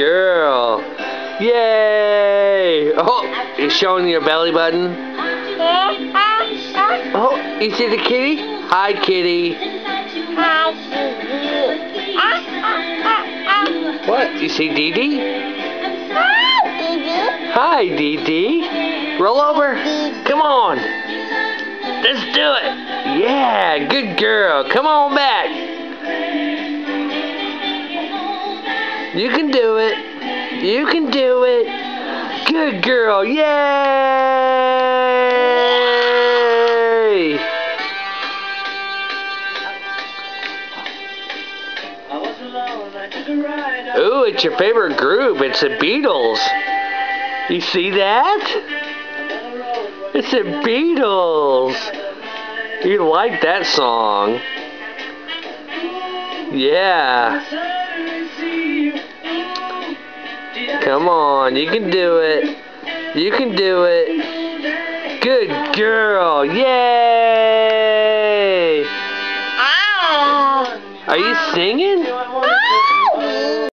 girl. Yay! Oh, you're showing your belly button. Oh, you see the kitty? Hi, kitty. What? You see Dee Dee? Hi, Dee Dee. Roll over. Come on. Let's do it. Yeah, good girl. Come on back. You can do it. You can do it. Good girl. Yay! Ooh, it's your favorite group. It's the Beatles. You see that? It's the Beatles. You like that song. Yeah. Come on, you can do it. You can do it. Good girl. Yay!